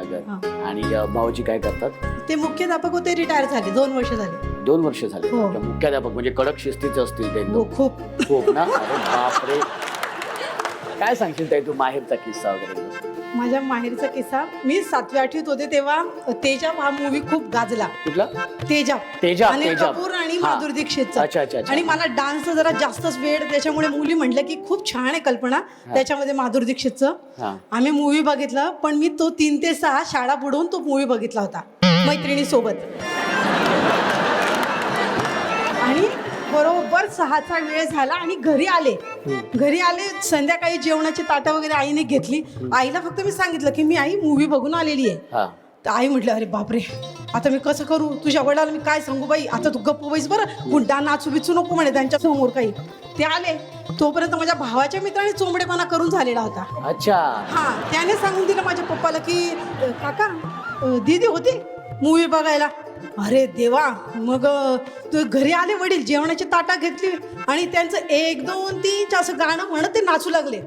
संभाजीनगर. आणि भाऊजी काय करतात? ते मुख्याध्यापक होते, रिटायर झाले, 2 वर्ष झाले. 2 वर्ष झाले. हो. मुख्याध्यापक म्हणजे कडक शिस्तीचे असतील ते. हो, खूप. खूप ना. अरे बापरे. काय सांगशील ताई तू माहेरचा किस्सा वगैरे? माझ्या माहेरचा किस्सा, मी 7वी 8वीत होते तेव्हा तेजाब हा मूवी खूप गाजला. कुठला? तेजाब. तेजाब. आणि कपूर आणि माधुरी दीक्षितचा. अच्छा अच्छा. आणि मला डान्स जरा जास्तच वेळ, त्याच्यामुळे मुली म्हटलं की खूप छान आहे कल्पना, त्याच्यामध्ये माधुरी दीक्षितचं. आम्ही मूवी बघितला, पण मी तो 3 ते 6 शाळा बुडवून तो मूवी बघितला होता मैत्रिणी सोबत. आणि बरोबर 6चा वेळ झाला आणि घरी आले संध्याकाळी जेवणाची ताटं वगैरे आईने घेतली. आईला फक्त मी सांगितलं की मी आई मूवी बघून आलेली आहे. तर आई म्हटलं अरे बापरे, आता मी कसं करू, तुझ्या वडिलांना मी काय सांगू बाई, आता तू गप्प बैस बरं, गुंडा नाचू बिचू नको म्हणे त्यांच्या समोर काही. ते आले तोपर्यंत माझ्या भावाच्या मित्राने चोंबडेपणा करून झालेला होता. अच्छा. हा, त्याने सांगून दिलं माझ्या पप्पाला की काका दीदी होती मूवी बघायला. अरे देवा. मग तू घरी आले, वडील जेवणाची ताटा घेतली आणि त्यांचं 1 2 3 असं गाणं म्हणत ते नाचू लागले.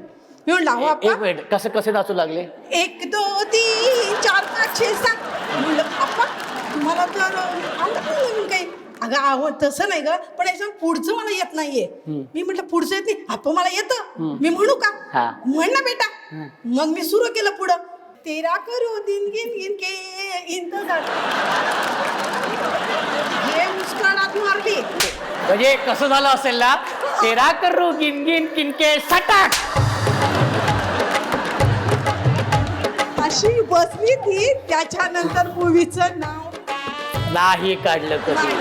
मी म्हणलं अहो एक मिनिट, कसे नाचू लागले? 1 2 3 4 5 6 7. म्हणलं आप्पा तुम्हाला तर आवडत नाही नवीन काही. अगं आवड तसं नाही ग, पण याच्या पुढचं मला येत नाहीये. मी म्हटलं पुढचं येत नाही, आप्पा मला येतं, मी म्हणू का? म्हण ना बेटा. मग मी सुरू केलं पुढं, तेरा करू दिन गिन गिन के इंतजार. हे मुस्कानात मारली. म्हणजे कसं झालं असेल ना, तेरा करू गिनगिन किनके सटाक. अशी बसली ती. त्याच्यानंतर मूवीचं नाव नाही काढलं कधी.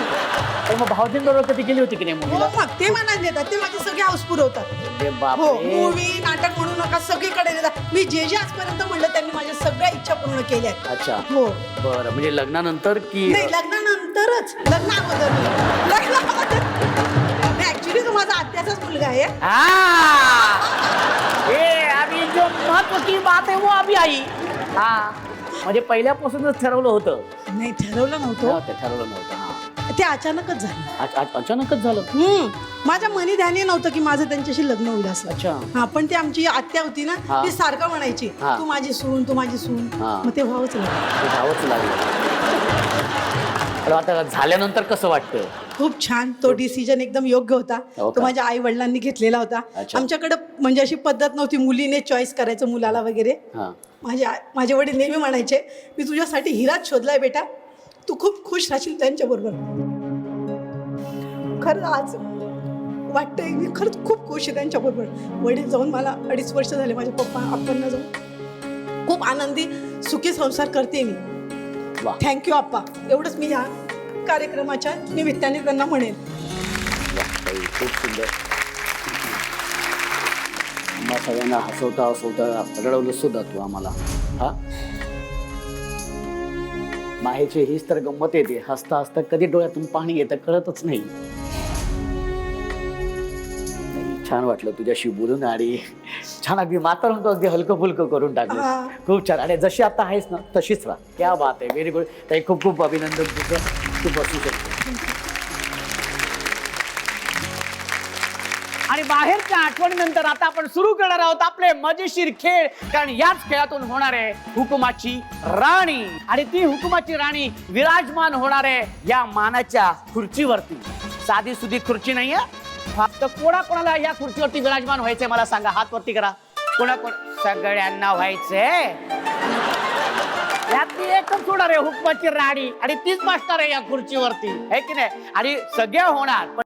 तर मग भाऊजींबरोबर कधी गेली होती की नाही हो, मुलीला? मग ते मला देतात, ते माझे सगळे हाऊस पुरवतात. अरे हो, बापरे. मूवी नाटक म्हणू नका, सगळीकडे देतात. मी जे आजपर्यंत म्हणलं त्यांनी माझ्या सगळ्या इच्छा पूर्ण केल्या आहेत. अच्छा. हो. बरं, म्हणजे लग्नानंतर की नाही, लग्नानंतरच. लग्नाअगोदर ऍक्च्युली तो माझा आत्याचाच मुलगा आहे. अभी जो महत्व की बात है वो अभी आई. म्हणजे पहिल्यापासूनच ठरवलं होतं? नाही, ठरवलं नव्हतं. ते ठरवलं नव्हतं. ते अचानकच झालं. अचानकच झालं. माझ्या मनी ध्यानी नव्हतं की माझं त्यांच्याशी लग्न होईल असं. अच्छा. हा, पण ती आमची आत्या होती ना, ती सारखं म्हणायची तू माझी सून, तू माझी सून. मग ते व्हावंच लागलं. आता झाल्यानंतर कसं वाटतं? खूप छान. तो डिसिजन एकदम योग्य होता. तो माझ्या आई वडिलांनी घेतलेला होता. आमच्याकडे म्हणजे अशी पद्धत नव्हती मुलीने चॉईस करायचं मुलाला वगैरे. माझे वडील नेहमी म्हणायचे मी तुझ्यासाठी हिराच शोधलाय बेटा, तू खूप खुश राहशील त्यांच्याबरोबर. खरं आज वाटतंय मी खरंच खूप खुश आहे त्यांच्याबरोबर. वडील जाऊन मला 2.5 वर्ष झाले, माझ्या आप्पांना जाऊन. खूप आनंदी सुखी संसार करते मी. थँक्यू आप्पा. एवढंच मी ह्या कार्यक्रमाच्या निमित्ताने त्यांना म्हणेन. खूप सुंदर. सगळ्यांना हसवता रडवलं सुद्धा तू आम्हाला. माहेची हीच तर गंमत येते, हसता हसता कधी डोळ्यातून पाणी येतं कळतच नाही. छान वाटलं तुझ्याशी बोलून आणि छान अगदी म्हातारं म्हणतो अगदी हलकं फुलकं करून टाकलं. खूप छान. आणि जशी आता आहेस ना तशीच राहा. क्या बात आहे. Very good. ताई खूप खूप अभिनंदन तुझं. तू बसू शकतो. आणि बाहेरच्या आठवणीनंतर आता आपण सुरू करणार आहोत आपले मजेशीर खेळ. कारण याच खेळातून होणार आहे हुकुमाची राणी. आणि ती हुकुमाची राणी विराजमान होणार आहे या मानाच्या खुर्चीवरती. साधी सुधी खुर्ची नाहीये. फक्त कोणाला या खुर्चीवरती विराजमान व्हायचंय मला सांगा, हात वरती करा. सगळ्यांना व्हायचंय. यातली एकच होणार आहे हुकुमाची राणी आणि तीच बसणार आहे या खुर्चीवरती, है की नाही? आणि सगळे होणार.